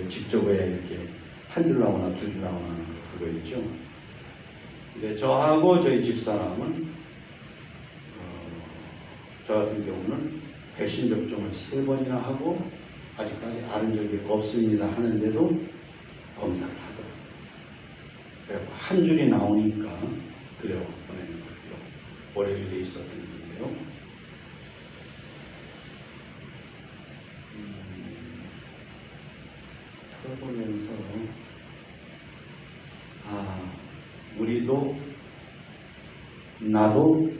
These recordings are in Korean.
직접 왜 이렇게 한 줄 나오나 두 줄 나오나 그거 있죠. 근데 저하고 저희 집사람은 저 같은 경우는 백신 접종을 3번이나 하고 아직까지 앓은 적이 없습니다 하는데도 검사를 하더라고요. 그래서 한 줄이 나오니까 그래요 보내는 거예요. 월요일에 있었던 일인데요. 그러면서 우리도 나도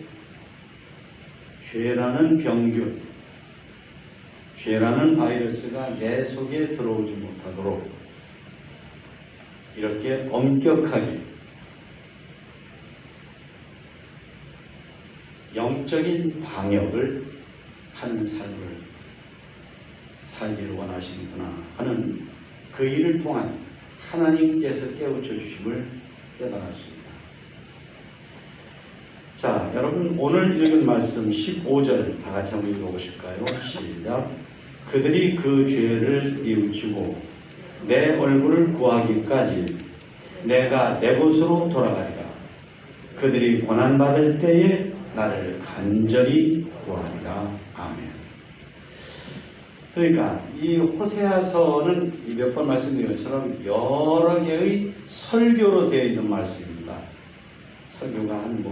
죄라는 병균, 죄라는 바이러스가 내 속에 들어오지 못하도록 이렇게 엄격하게 영적인 방역을 하는 삶을 살기를 원하시는구나 하는 그 일을 통한 하나님께서 깨우쳐 주심을 깨달았습니다. 자, 여러분 오늘 읽은 말씀 15절 다 같이 한번 읽어보실까요? 시작. 그들이 그 죄를 뉘우치고 내 얼굴을 구하기까지 내가 내 곳으로 돌아가리라. 그들이 고난받을 때에 나를 간절히 구하리라. 아멘. 그러니까 이 호세아서는 몇 번 말씀드린 것처럼 여러 개의 설교로 되어 있는 말씀입니다. 설교가 한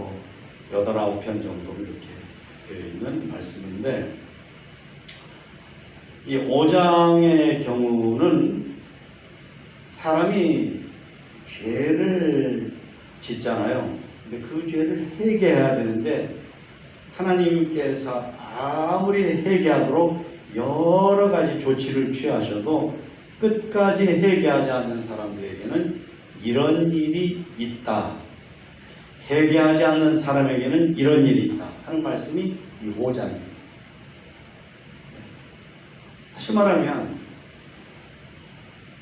8, 9편 정도 이렇게 되어 있는 말씀인데 이 5장의 경우는 사람이 죄를 짓잖아요. 근데 그 죄를 회개해야 되는데 하나님께서 아무리 회개하도록 여러 가지 조치를 취하셔도 끝까지 회개하지 않는 사람들에게는 이런 일이 있다. 회개하지 않는 사람에게는 이런 일이 있다 하는 말씀이 이 5장이에요. 다시 말하면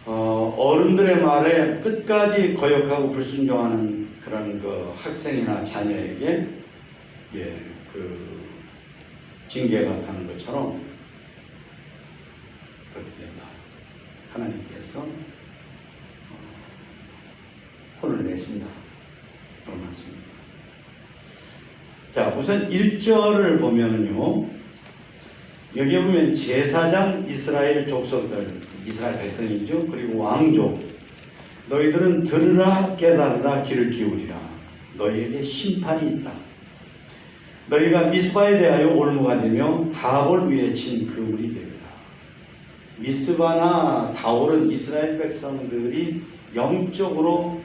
어른들의 말에 끝까지 거역하고 불순종하는 그런 그 학생이나 자녀에게 그 징계가 가는 것처럼 그렇게 된다. 하나님께서 혼을 내신다. 그런 말씀입니다. 자, 우선 1절을 보면은요, 여기 보면 제사장 이스라엘 족속들, 이스라엘 백성이죠. 그리고 왕족, 너희들은 들으라 깨달으라 귀를 기울이라. 너희에게 심판이 있다. 너희가 미스바에 대하여 올무가 되며 다볼 위에 친 그물이 되리라. 미스바나 다올은 이스라엘 백성들이 영적으로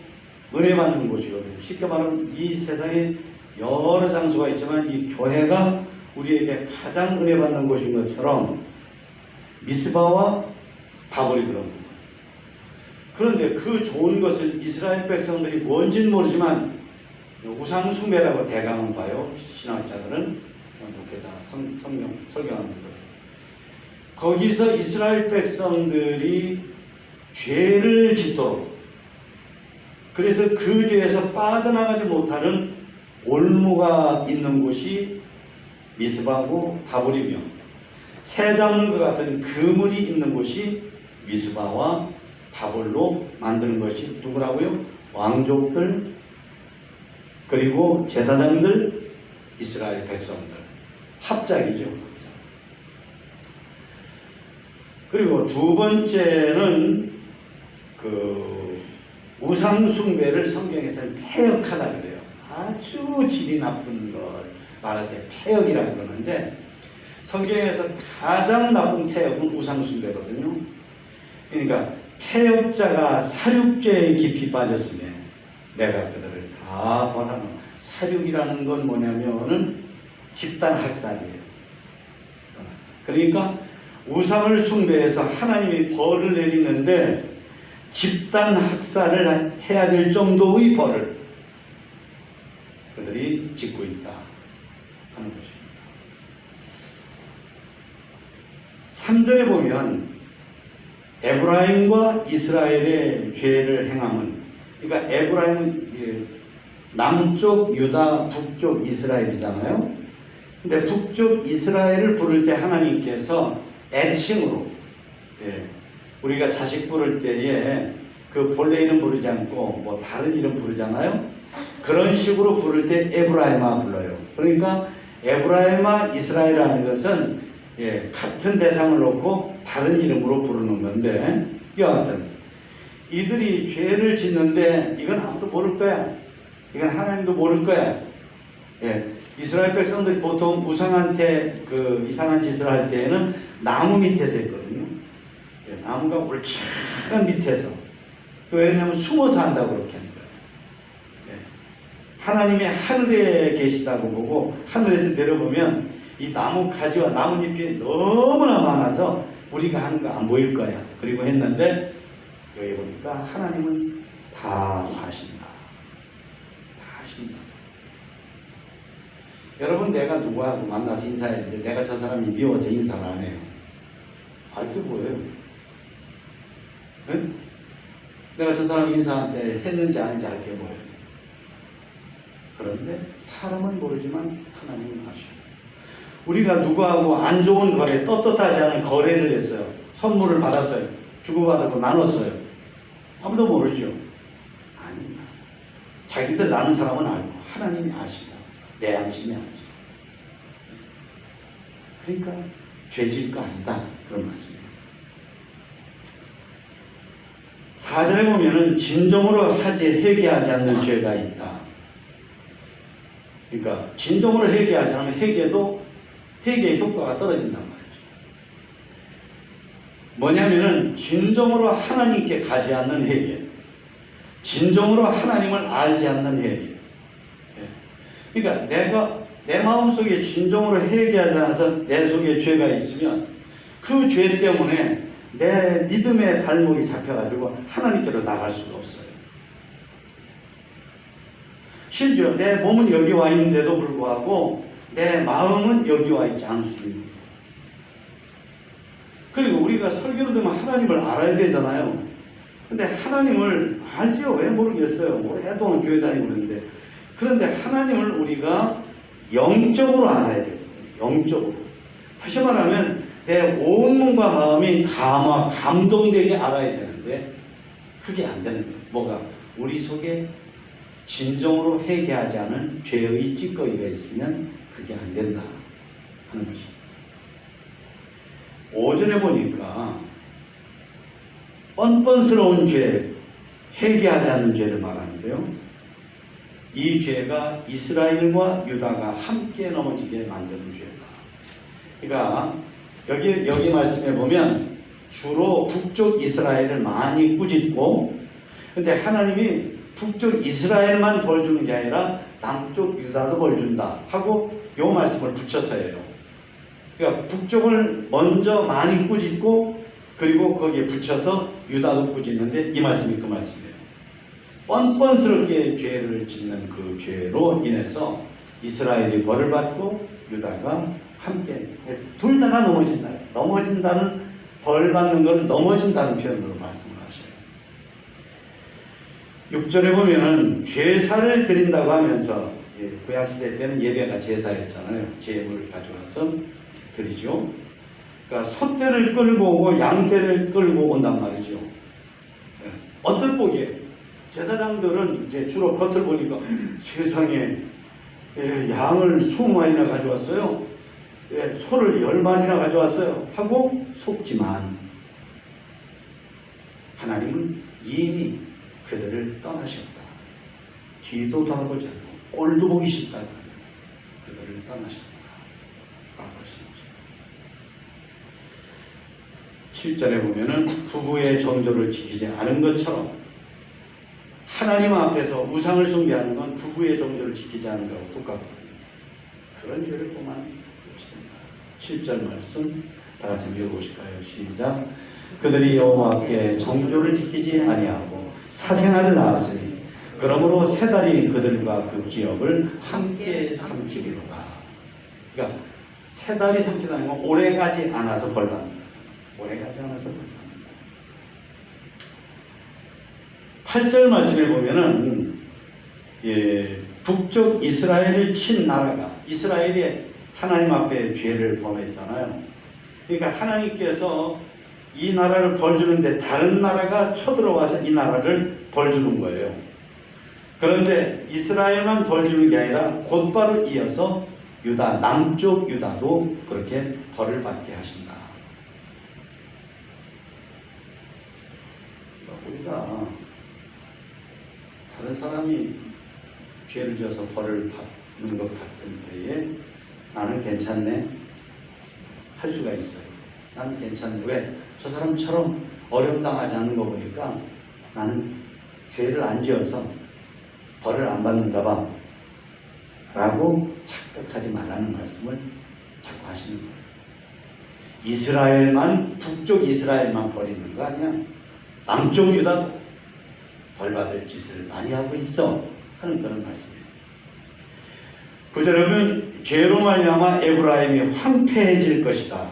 은혜 받는 곳이거든요. 쉽게 말하면 이 세상에 여러 장소가 있지만 이 교회가 우리에게 가장 은혜 받는 곳인 것처럼 미스바와 다볼이 그런 거예요. 그런데 그 좋은 것을 이스라엘 백성들이 뭔지는 모르지만 우상 숭배라고 대강은 봐요. 신학자들은 목회자 성경 설교하는 거예요. 거기서 이스라엘 백성들이 죄를 짓도록, 그래서 그 죄에서 빠져나가지 못하는 올무가 있는 곳이 미스바고 다볼이며, 새 잡는 것 같은 그물이 있는 곳이 미스바와 다볼로 만드는 것이 누구라고요? 왕족들, 그리고 제사장들, 이스라엘 백성들 합작이죠. 그리고 두 번째는 그 우상 숭배를 성경에서는 폐역하다 그래요. 아주 질이 나쁜 걸 말할 때 폐역이라고 그러는데, 성경에서 가장 나쁜 폐역은 우상 숭배거든요. 그러니까 폐역자가 사륙죄에 깊이 빠졌으며 내가 그들을 다 벌하노. 사륙이라는 건 뭐냐면은 집단 학살이에요. 집단 학살. 그러니까 우상을 숭배해서 하나님이 벌을 내리는데 집단 학살을 해야 될 정도의 벌을 그들이 짓고 있다 하는 것입니다. 3절에 보면 에브라임과 이스라엘의 죄를 행함은, 그러니까 에브라임은 남쪽 유다, 북쪽 이스라엘이잖아요. 근데 북쪽 이스라엘을 부를 때 하나님께서 애칭으로 우리가 자식 부를 때에 그 본래 이름 부르지 않고 뭐 다른 이름 부르잖아요. 그런 식으로 부를 때 에브라임아 불러요. 그러니까 에브라임아 이스라엘이라는 것은 같은 대상을 놓고 다른 이름으로 부르는 건데, 여하튼 이들이 죄를 짓는데 이건 아무도 모를 거야. 이건 하나님도 모를 거야. 이스라엘 백성들이 보통 우상한테 그 이상한 짓을 할 때에는 나무 밑에서 했거든요. 나무가 울창한 밑에서. 왜냐하면 숨어서 한다고 그렇게 하는 거예요. 하나님이 하늘에 계시다고 보고 하늘에서 내려보면 이 나무 가지와 나뭇잎이 너무나 많아서 우리가 하는 거 안 보일 거야. 그리고 했는데 여기 보니까 하나님은 다 아신다. 다 아신다. 여러분, 내가 누구하고 만나서 인사했는데 내가 저 사람이 미워서 인사를 안 해요. 알게 뭐예요? 네? 내가 저 사람 인사한테 했는지 아닌지 알게 뭐예요? 그런데 사람은 모르지만 하나님은 아셔요. 우리가 누구하고 안 좋은 거래, 떳떳하지 않은 거래를 했어요. 선물을 받았어요. 주고받았고 나눴어요. 아무도 모르죠. 아닙니다. 자기들 나눈 사람은 알고 하나님이 아시고 내 양심이 알죠. 그러니까 죄질 거 아니다. 그런 말씀이에요. 4절에 보면은 진정으로 회개하지 않는 죄가 있다. 그러니까 진정으로 회개하지 않으면 회개의 효과가 떨어진단 말이죠. 뭐냐면은 진정으로 하나님께 가지 않는 회개, 진정으로 하나님을 알지 않는 회개. 그러니까 내가 내 마음속에 진정으로 회개하지 않아서 내 속에 죄가 있으면 그 죄 때문에 내 믿음의 발목이 잡혀가지고 하나님께로 나갈 수가 없어요. 심지어 내 몸은 여기 와 있는데도 불구하고 내 마음은 여기 와 있지 않을 수도 있는 거예요. 그리고 우리가 설교를 들으면 하나님을 알아야 되잖아요. 근데 하나님을 알지요? 왜 모르겠어요? 오랫동안 교회 다니고 그러는데. 그런데 하나님을 우리가 영적으로 알아야 돼요. 영적으로. 다시 말하면 내 온 몸과 마음이 감동되게 알아야 되는데 그게 안 되는 거예요. 뭐가? 우리 속에 진정으로 회개하지 않은 죄의 찌꺼기가 있으면 그게 안 된다 하는 것입니다. 5절에 보니까 뻔뻔스러운 죄, 회개하지 않는 죄를 말하는데요. 이 죄가 이스라엘과 유다가 함께 넘어지게 만드는 죄다. 그러니까 여기 말씀해 보면 주로 북쪽 이스라엘을 많이 꾸짖고, 근데 하나님이 북쪽 이스라엘만 벌 주는 게 아니라 남쪽 유다도 벌 준다 하고 요 말씀을 붙여서 해요. 그러니까 북쪽을 먼저 많이 꾸짖고 그리고 거기에 붙여서 유다도 꾸짖는데 이 말씀이 그 말씀이에요. 뻔뻔스럽게 죄를 짓는 그 죄로 인해서 이스라엘이 벌을 받고 유다가 함께 둘 다가 넘어진다. 넘어진다는 벌 받는 걸 넘어진다는 표현으로 말씀을 하셔요. 6절에 보면은 제사를 드린다고 하면서 구약시대 때는 예배가 제사였잖아요. 제물을 가져와서 드리죠. 그러니까 소떼를 끌고 오고 양떼를 끌고 온단 말이죠. 어떨 보기에 제사장들은 이제 주로 겉을 보니까 세상에 양을 20마리나 가져왔어요. 소를 10마리나 가져왔어요. 하고 속지만 하나님은 이미 그들을 떠나셨다. 뒤도 돌아보지 않고 꼴도 보기 싫다. 그들을 떠나셨다. 라고 하십니다. 7절에 보면은 부부의 정조를 지키지 않은 것처럼 하나님 앞에서 우상을 숭배하는 건 부부의 정조를 지키지 않은 것하고 똑같거든요. 그런 죄를 범하는 것입니다. 7절 말씀 다 같이 읽어보실까요? 시작. 그들이 여호와께 정조를 지키지 아니하고 사생아를 낳았으니 그러므로 세 달이 그들과 그 기업을 함께 삼키리로다. 그러니까 세 달이 삼키다는 건 오래가지 않아서 벌받는다. 오래가지 않아서 벌받는다. 8절 말씀에 보면은 북쪽 이스라엘을 친 나라가 이스라엘이 하나님 앞에 죄를 범했잖아요. 그러니까 하나님께서 이 나라를 벌 주는데 다른 나라가 쳐들어와서 이 나라를 벌 주는 거예요. 그런데 이스라엘만 벌 주는 게 아니라 곧바로 이어서 유다, 남쪽 유다도 그렇게 벌을 받게 하신다. 우리가 다른 사람이 죄를 지어서 벌을 받는 것 같은 때에 나는 괜찮네 할 수가 있어요. 나는 괜찮네. 왜? 저 사람처럼 어려움당하지 않는 거 보니까 나는 죄를 안 지어서 벌을 안 받는가 봐 라고 착각하지 말라는 말씀을 자꾸 하시는 거예요. 이스라엘만, 북쪽 이스라엘만 버리는 거 아니야. 남쪽 유다도 벌받을 짓을 많이 하고 있어 하는 그런 말씀이에요. 9절에 보면 죄로 말미암아 에브라임이 황폐해질 것이다.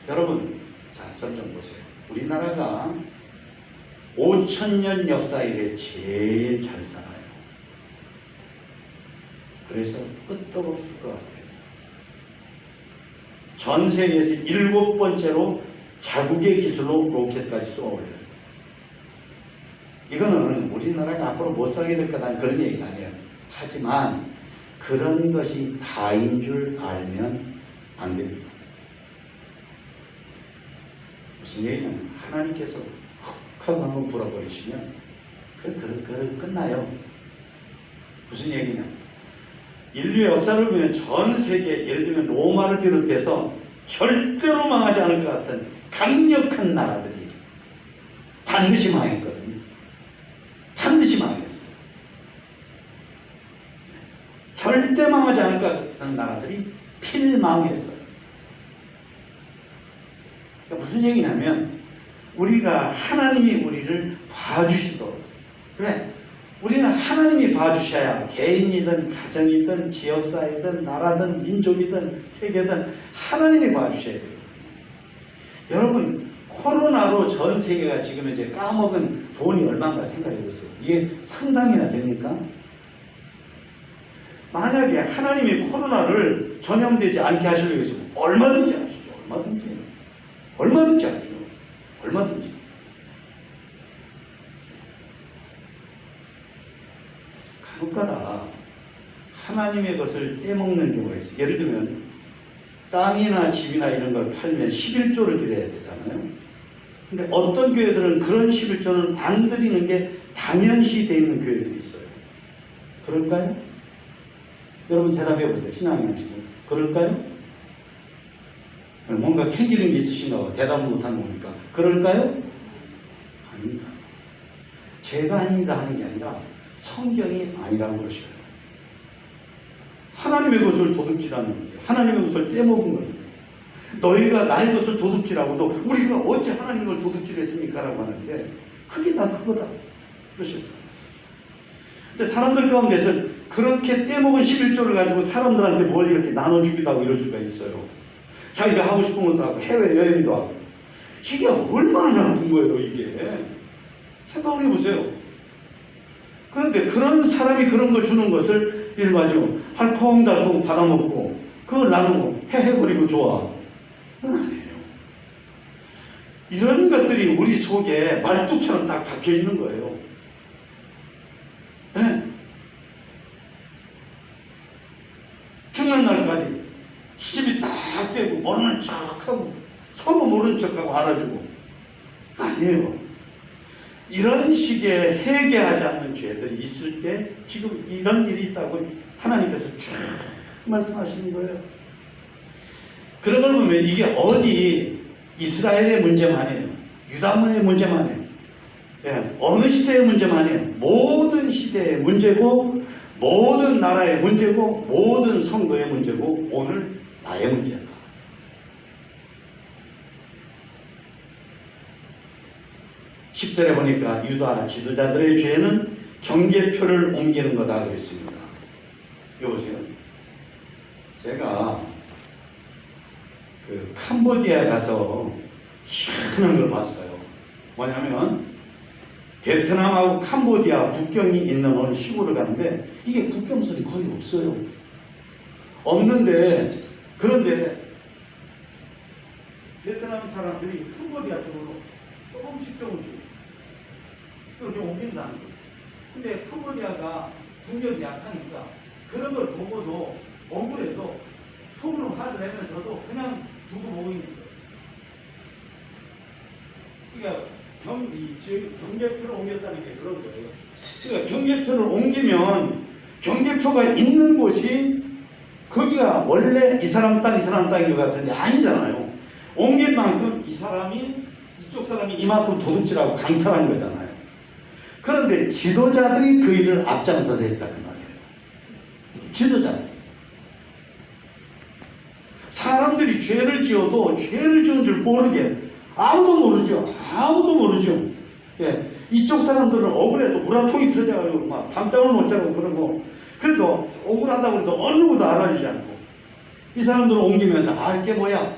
여러분, 자, 좀 보세요. 우리나라가 5,000년 역사 이래 제일 잘 살아요. 그래서 끝도 없을 것 같아요. 전 세계에서 7번째로 자국의 기술로 로켓까지 쏘아올려요. 이거는 우리나라가 앞으로 못 살게 될 거다 그런 얘기가 아니에요. 하지만 그런 것이 다인 줄 알면 안 됩니다. 무슨 얘기냐면 하나님께서 훅 하고 한번 불어버리시면 그 끝나요. 무슨 얘기냐? 인류의 역사를 보면 전 세계, 예를 들면 로마를 비롯해서 절대로 망하지 않을 것 같은 강력한 나라들이 반드시 망했거든요. 반드시 망했어요. 절대 망하지 않을 것 같은 나라들이 필망했어요. 그러니까 무슨 얘기냐면 우리가 하나님이 우리를 봐주시도록, 그래, 우리는 하나님이 봐주셔야 개인이든 가정이든 지역사회든 나라든 민족이든 세계든 하나님이 봐주셔야 돼요. 여러분, 코로나로 전 세계가 지금 이제 까먹은 돈이 얼마인가 생각해 보세요. 이게 상상이나 됩니까? 만약에 하나님이 코로나를 전염되지 않게 하시려고 했으면 얼마든지 하시죠. 얼마든지 하죠. 얼마든지. 간혹가다 하나님의 것을 떼먹는 경우가 있어요. 예를 들면 땅이나 집이나 이런 걸 팔면 11조를 드려야 되잖아요. 근데 어떤 교회들은 그런 11조는 안 드리는 게 당연시 되어 있는 교회들이 있어요. 그럴까요? 여러분 대답해 보세요. 신앙의 양식으로. 그럴까요? 뭔가 캥기는 게 있으신가 봐. 대답을 못하는 거니까. 그럴까요? 아닙니다. 제가 아닙니다 하는 게 아니라 성경이 아니라고 그러셔요. 하나님의 것을 도둑질하는 거예요. 하나님의 것을 떼먹은 거예요. 너희가 나의 것을 도둑질하고도 우리가 어째 하나님의 걸 도둑질했습니까? 라고 하는데 그게 다 그거다. 그러셨죠. 근데 사람들 가운데서 그렇게 떼먹은 11조를 가지고 사람들한테 뭘 이렇게 나눠주기도 하고 이럴 수가 있어요. 자기가 하고 싶은 것도 하고 해외여행도 하고. 이게 얼마나 나쁜 거예요, 이게. 생각을 해보세요. 그런데 그런 사람이 그런 걸 주는 것을 일가지고 할콩달콩 받아먹고 그걸 나누고 해버리고 좋아. 그건 아니에요. 이런 것들이 우리 속에 말뚝처럼 딱 박혀 있는 거예요. 네. 죽는 날까지 시집이 딱 되고 모르는 척하고 서로 모르는 척하고 알아주고. 아니에요. 이런 식의 회개하지 않는 죄들이 있을 때 지금 이런 일이 있다고 하나님께서 쭉 말씀하시는 거예요. 그런 걸 보면 이게 어디 이스라엘의 문제만이에요. 유다문의 문제만이에요. 예, 어느 시대의 문제만이에요. 모든 시대의 문제고 모든 나라의 문제고 모든 성도의 문제고 오늘 나의 문제다. 10절에 보니까 유다 지도자들의 죄는 경계표를 옮기는 거다 그랬습니다. 이거 보세요. 제가 그 캄보디아에 가서 희한한 걸 봤어요. 뭐냐면 베트남하고 캄보디아 국경이 있는 어느 시골을 가는데 이게 국경선이 거의 없어요. 없는데 그런데 베트남 사람들이 캄보디아 쪽으로 조금씩 그렇게 옮긴다는 거예요. 근데 캄보디아가 국력이 약하니까 그런 걸 보고도 억울해도 속으로 화를 내면서도 그냥 두고 보고 있는 거예요. 그러니까 경계표를 옮겼다는 게 그런 거예요. 그러니까 경계표를 옮기면 경계표가 있는 곳이 거기가 원래 이 사람 땅, 이 사람 땅인 것 같은데 아니잖아요. 옮길 만큼 이쪽 사람이 이만큼 도둑질하고 강탈한 거잖아요. 그런데 지도자들이 그 일을 앞장서서 했다는 말이에요. 지도자들. 사람들이 죄를 지어도 죄를 지은 줄 모르게 아무도 모르죠. 예. 이쪽 사람들은 억울해서 우라통이 터져가지고 막 밤잠을 못 자고 그러고, 그래도 억울하다고 해도 어느 누구도 알아주지 않고, 이 사람들은 옮기면서 이게 뭐야?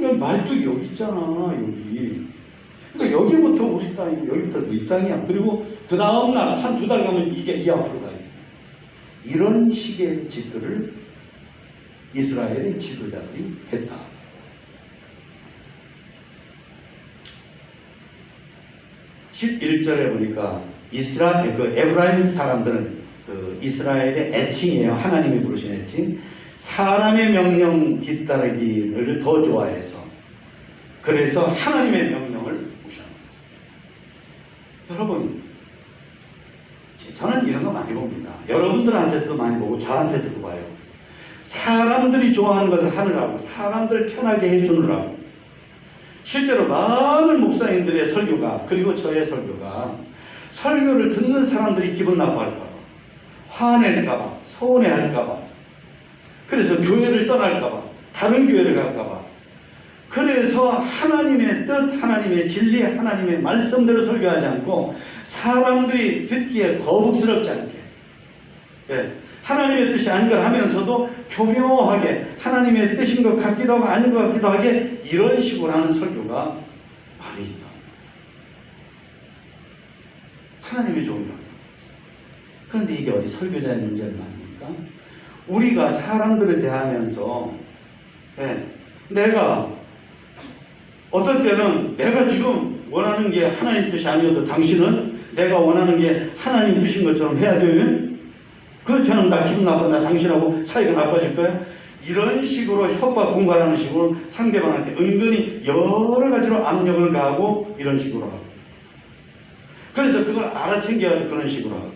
여기 말뚝이 여기 있잖아, 여기. 그러니까 여기부터 우리 땅이고 여기부터 우리 땅이야. 그리고 그 다음날 한 두 달 가면 이게 이 앞으로 가요. 이런 식의 짓들을 이스라엘의 지도자들이 했다. 11절에 보니까 에브라임 사람들은 이스라엘의 애칭이에요. 하나님이 부르신 애칭. 사람의 명령 뒤따르기를 더 좋아해서, 그래서 하나님의 명령을 무시합니다. 여러분, 저는 이런 거 많이 봅니다. 여러분들한테서도 많이 보고 저한테서도 봐요. 사람들이 좋아하는 것을 하느라고, 사람들 편하게 해주느라고, 실제로 많은 목사님들의 설교가, 그리고 저의 설교가, 설교를 듣는 사람들이 기분 나빠할까봐, 화낼까봐, 서운해할까봐, 그래서 교회를 떠날까봐, 다른 교회를 갈까봐, 그래서 하나님의 뜻, 하나님의 진리, 하나님의 말씀대로 설교하지 않고 사람들이 듣기에 거북스럽지 않게, 하나님의 뜻이 아닌 걸 하면서도 교묘하게 하나님의 뜻인 것 같기도 하고 아닌 것 같기도 하게 이런 식으로 하는 설교가 많이 있다. 하나님의 종이다. 그런데 이게 어디 설교자의 문제는 아닙니까? 우리가 사람들을 대하면서 내가 어떨 때는 내가 지금 원하는 게 하나님 뜻이 아니어도 당신은 내가 원하는 게 하나님 뜻인 것처럼 해야 돼요? 그렇지 않으면 나 기분 나빠, 당신하고 사이가 나빠질 거야? 이런 식으로 협박 공갈하는 식으로 상대방한테 은근히 여러 가지로 압력을 가하고 이런 식으로 하고, 그래서 그걸 알아챙겨가지고 그런 식으로 하고,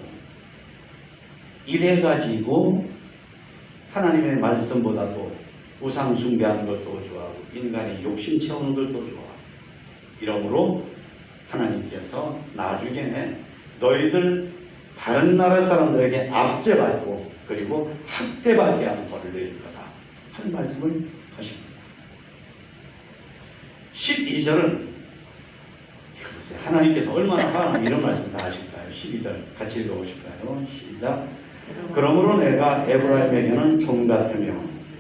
이래가지고 하나님의 말씀보다도 우상 숭배하는 것도 좋아하고 인간의 욕심 채우는 것도 좋아하고, 이러므로 하나님께서 나중에 너희들 다른 나라 사람들에게 압제받고 그리고 학대받게 하는 벌을 내릴 거다 하는 말씀을 하십니다. 12절은 하나님께서 얼마나 화나면 이런 말씀을 다 하실까요? 12절 같이 읽어보실까요? 시작. 그러므로 내가 에브라임에게는 종 같으며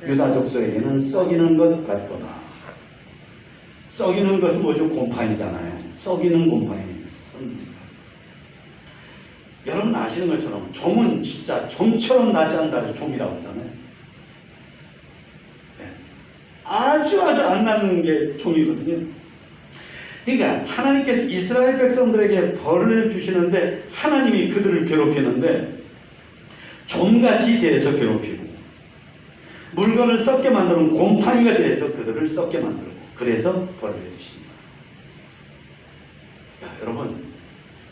유다 족속에게는 썩이는 것 같도다. 썩이는 것은 뭐죠? 곰팡이잖아요. 썩이는 곰팡이. 여러분 아시는 것처럼 점은 진짜 점처럼 나지 않는다. 좀이라고 했잖아요. 아주 안 낫는 게 종이거든요. 그러니까 하나님께서 이스라엘 백성들에게 벌을 주시는데 하나님이 그들을 괴롭히는데 좀같이 대해서 괴롭히고, 물건을 썩게 만드는 곰팡이가 대해서 그들을 썩게 만들고, 그래서 벌을 내리십니다. 여러분,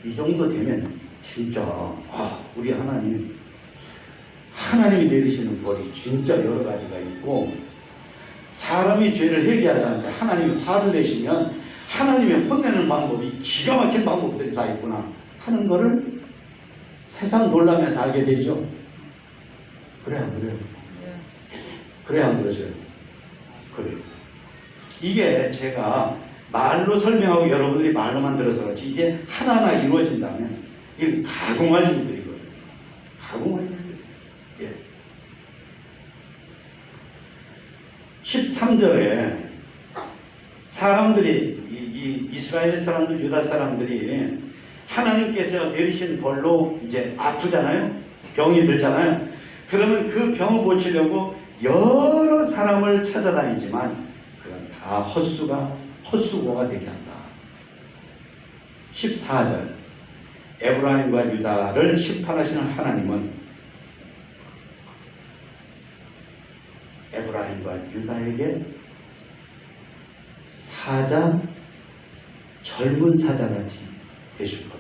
이 정도 되면 진짜 우리 하나님이 내리시는 벌이 진짜 여러 가지가 있고, 사람이 죄를 회개하지 않는데 하나님이 화를 내시면 하나님의 혼내는 방법이 기가 막힌 방법들이 다 있구나 하는 거를 세상 놀라면서 알게 되죠. 그래 안 그래요? 그래 안 그러세요? 그래요. 이게 제가 말로 설명하고 여러분들이 말로만 들어서 그렇지, 이게 하나하나 이루어진다면 이게 가공할 일들이거든요. 가공할 일들. 13절에 사람들이 이스라엘 사람들, 유다 사람들이 하나님께서 내리신 벌로 이제 아프잖아요. 병이 들잖아요. 그러면 그 병을 고치려고 여러 사람을 찾아다니지만 그건 다 헛수고가 되게 한다. 14절 에브라임과 유다를 심판하시는 하나님은 에브라임과 유다에게 사자, 젊은 사자같이 되실 거다.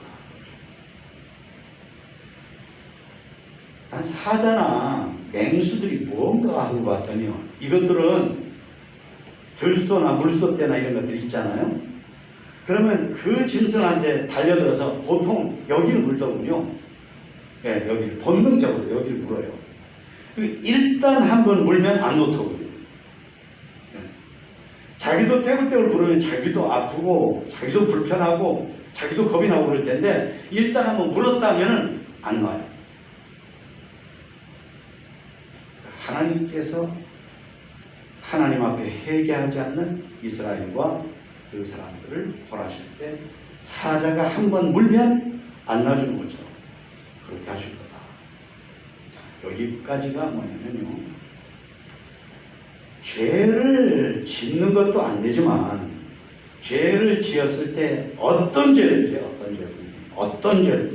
난 사자나 맹수들이 뭔가 하고 봤더니요, 이것들은 들소나 물소떼나 이런 것들이 있잖아요. 그러면 그 짐승한테 달려들어서 보통 여기를 물더군요. 예, 여기를 본능적으로 여기를 물어요. 일단 한번 물면 안 놓더군요. 예. 자기도 떼굴떼굴 물으면 자기도 아프고 자기도 불편하고 자기도 겁이 나고 그럴 텐데 일단 한번 물었다면 안 놔요. 하나님께서 하나님 앞에 회개하지 않는 이스라엘과 그 사람들을 벌하실 때 사자가 한번 물면 안 놔주는 것처럼 그렇게 하실 거다. 자, 여기까지가 뭐냐면요, 죄를 짓는 것도 안 되지만 죄를 지었을 때 어떤 죄든지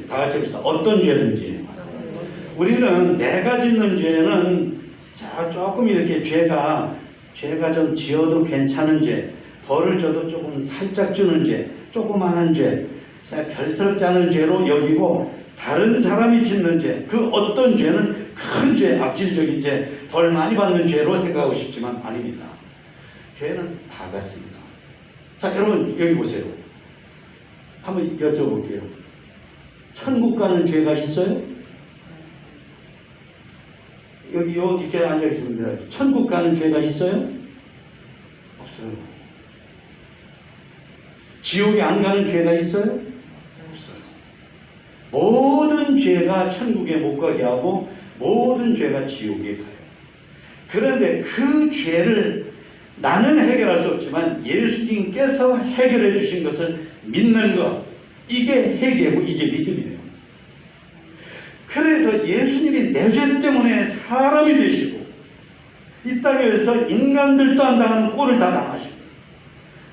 다 같이 합시다. 어떤 죄든지 우리는 내가 짓는 죄는 자, 조금 이렇게 죄가 좀 지어도 괜찮은 죄, 벌을 줘도 조금 살짝 주는 죄, 조그마한 죄, 별스럽지 않은 죄로 여기고 다른 사람이 짓는 죄, 그 어떤 죄는 큰 죄, 악질적인 죄, 벌 많이 받는 죄로 생각하고 싶지만 아닙니다. 죄는 다 같습니다. 자, 여러분 여기 보세요. 한번 여쭤볼게요. 천국 가는 죄가 있어요? 여기 이렇게 앉아 있습니다. 천국 가는 죄가 있어요? 없어요. 지옥에 안 가는 죄가 있어요? 없어요. 모든 죄가 천국에 못 가게 하고 모든 죄가 지옥에 가요. 그런데 그 죄를 나는 해결할 수 없지만 예수님께서 해결해 주신 것을 믿는 것, 이게 회개고 이게 믿음이에요. 그래서 예수님이 내 죄 때문에 사람이 되시고 이 땅에서 인간들도 안 당하는 꼴을 다 당하시고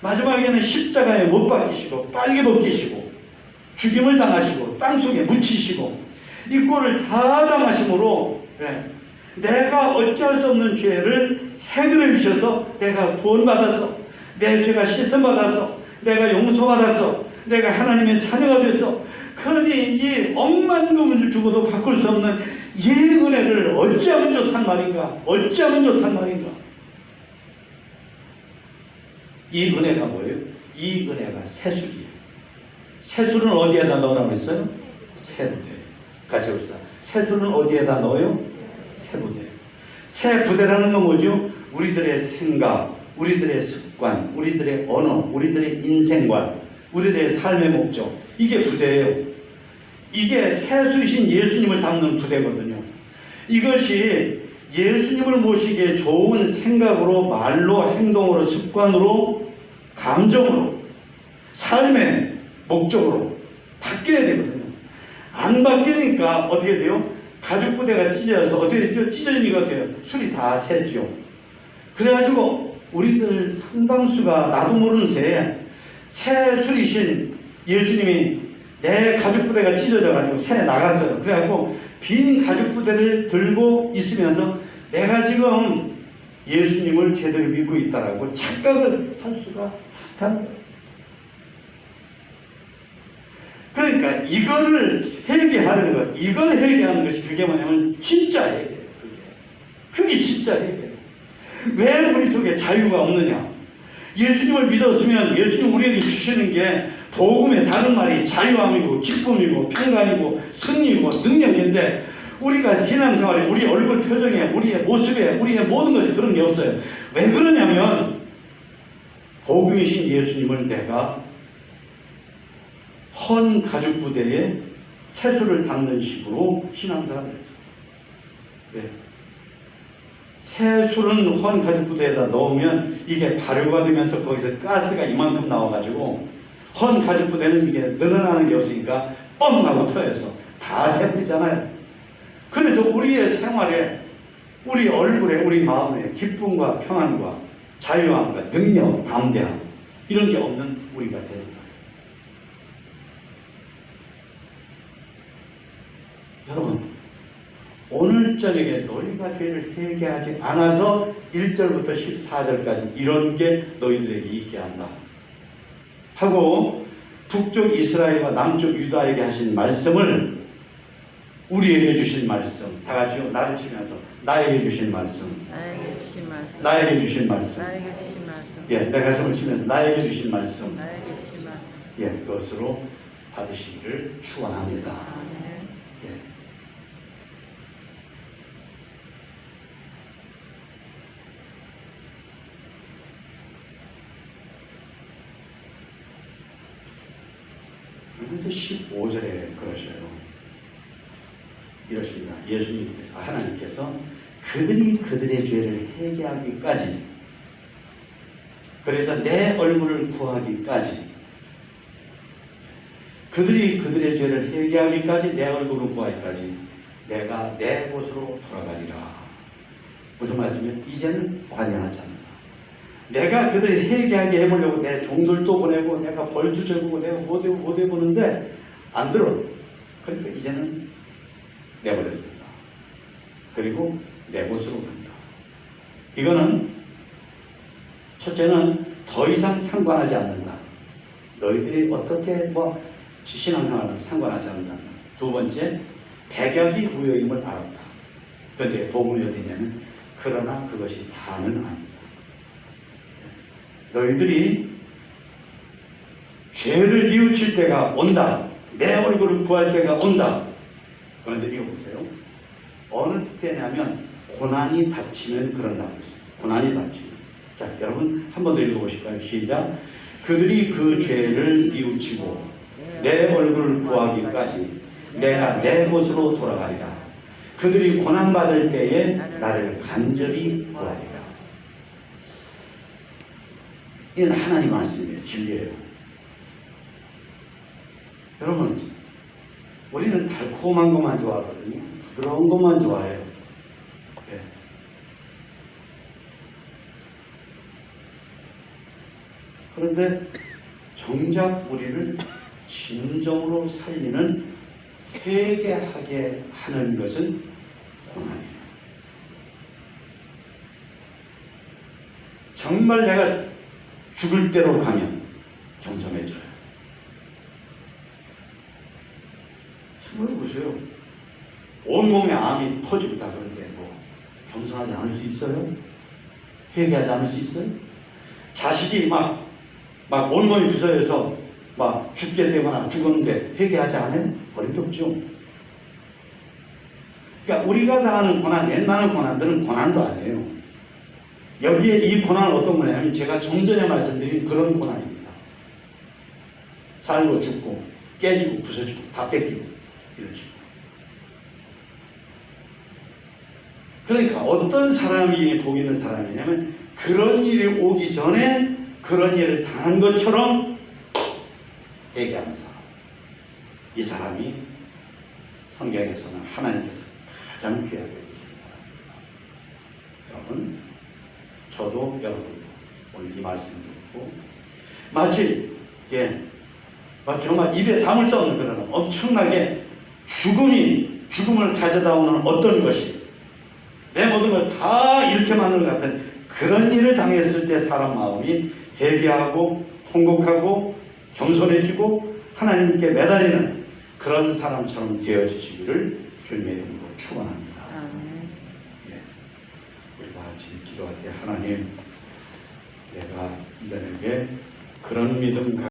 마지막에는 십자가에 못 박히시고 빨개 벗기시고 죽임을 당하시고 땅속에 묻히시고 이 꼴을 다 당하심으로 내가 어찌할 수 없는 죄를 해결해 주셔서 내가 구원받았어, 내 죄가 씻음받았어, 내가 용서받았어, 내가 하나님의 자녀가 됐어. 그러니 이 억만 금을 주고도 바꿀 수 없는 이 은혜를 어찌하면 좋단 말인가? 어찌하면 좋단 말인가? 이 은혜가 뭐예요? 이 은혜가 새술이에요. 새술은 어디에다 넣으라고 했어요? 새부대. 같이 봅시다. 새술은 어디에다 넣어요? 새부대. 새부대라는 건 뭐죠? 우리들의 생각, 우리들의 습관, 우리들의 언어, 우리들의 인생관, 우리들의 삶의 목적, 이게 부대예요. 이게 새수이신 예수님을 담는 부대거든요. 이것이 예수님을 모시기에 좋은 생각으로, 말로, 행동으로, 습관으로, 감정으로, 삶의 목적으로 바뀌어야 되거든요. 안 바뀌니까 어떻게 돼요? 가죽 부대가 찢어져서 어떻게 되죠? 찢어지니까 어때요? 술이 다 새죠. 그래가지고 우리들 상당수가 나도 모르는 새에 새술이신 예수님이 내 가죽 부대가 찢어져가지고 새 나갔어요. 그래갖고 빈 가죽 부대를 들고 있으면서 내가 지금 예수님을 제대로 믿고 있다라고 착각을 할 수가 없다는 거예요. 그러니까 이거를 회개하는 것, 이걸 회개하는 것이 그게 뭐냐면 진짜 회개예요. 그게 진짜 회개예요. 왜 우리 속에 자유가 없느냐? 예수님을 믿었으면 예수님 우리에게 주시는 게 복음의 다른 말이 자유함이고 기쁨이고 평강이고 승리이고 능력인데 우리가 신앙생활에 우리 얼굴 표정에 우리의 모습에 우리의 모든 것에 그런 게 없어요. 왜 그러냐면 복음이신 예수님을 내가 헌 가죽 부대에 새수를 담는 식으로 신앙생활을 했어요. 네. 새수는 헌 가죽 부대에다 넣으면 이게 발효가 되면서 거기서 가스가 이만큼 나와가지고 헌 가죽 부대는 이게 늘어나는 게 없으니까 뻥하고 터여서 다 새버리잖아요. 그래서 우리의 생활에, 우리 얼굴에, 우리 마음에 기쁨과 평안과 자유함과 능력, 담대함 이런 게 없는 우리가 되는 거예요. 여러분, 오늘 저녁에 너희가 죄를 회개하지 않아서 1절부터 14절까지 이런 게 너희들에게 있게 한다 하고 북쪽 이스라엘과 남쪽 유다에게 하신 말씀을 우리에게 주신 말씀, 다 같이요. 나를 치면서 나에게 주신 말씀, 나에게 주신 말씀, 나에게 주신 말씀, 나에게 주신 말씀, 예, 내 가슴을 치면서 나에게 주신 말씀, 나에게 주신 말씀. 예, 그것으로 받으시기를 축원합니다. 아멘. 예. 그래서 15절에 그러셔요. 이러십니다. 예수님께서, 하나님께서 그들이 그들의 죄를 회개하기까지, 그래서 내 얼굴을 구하기까지, 그들이 그들의 죄를 회개하기까지, 내 얼굴을 구하기까지 내가 내 곳으로 돌아가리라. 무슨 말씀이에요? 이제는 관여하지 않는다. 내가 그들이 회개하게 해보려고 내 종들도 보내고 내가 벌도 줘보고 내가 못 해보는데 안 들어. 그러니까 이제는 내버려둔다. 그리고 내 곳으로 간다. 이거는 첫째는 더 이상 상관하지 않는다. 너희들이 어떻게 신앙생활을 상관하지 않는다. 두 번째, 백약이 무효임을 알았다. 그런데 복음이 어디냐면 그러나 그것이 다는 아니다. 너희들이 죄를 뉘우칠 때가 온다. 내 얼굴을 구할 때가 온다. 그런데 이거 보세요. 어느 때냐면 고난이 닥치면 그런다고 했어요. 고난이 닥치면. 자, 여러분 한 번 더 읽어보실까요? 시작. 그들이 그 죄를 뉘우치고 내 얼굴을 구하기까지 내가 내 곳으로 돌아가리라. 그들이 고난받을 때에 나를 간절히 구하리라. 이건 하나님 말씀이에요. 진리예요. 여러분, 우리는 달콤한 것만 좋아하거든요. 부드러운 것만 좋아해요. 네. 그런데 정작 우리를 진정으로 살리는 회개하게 하는 것은 고난이에요. 정말 내가 죽을 대로 가면 겸손해져요. 생각해 보세요. 온몸에 암이 터지고 다 그런데 겸손하지 않을 수 있어요? 회개하지 않을 수 있어요? 자식이 막 온몸이 부서져서 막 죽게 되거나 죽었는데 회개하지 않아요? 어림도 없죠. 그러니까 우리가 당하는 고난, 웬만한 고난들은 고난도 아니에요. 여기에 이 고난은 어떤 거냐면 제가 좀 전에 말씀드린 그런 고난입니다. 살고 죽고 깨지고 부서지고 다 뺏기고 이런 식으로. 그러니까 어떤 사람이 복 있는 사람이냐면 그런 일이 오기 전에 그런 일을 당한 것처럼 얘기하는 사람. 이 사람이 성경에서는 하나님께서 가장 귀하게 여기신 사람입니다. 여러분, 저도 여러분도 오늘 이 말씀 듣고 마치 정말 입에 담을 수 없는 그런 엄청나게 죽음을 가져다 오는 어떤 것이 내 모든 걸 다 잃게 만드는 것 같은 그런 일을 당했을 때 사람 마음이 회개하고 통곡하고 겸손해지고 하나님께 매달리는 그런 사람처럼 되어지시기를 주님의 이름으로 축원합니다. 예. 우리 다 같이 기도할 때 하나님, 내가 이들에게 그런 믿음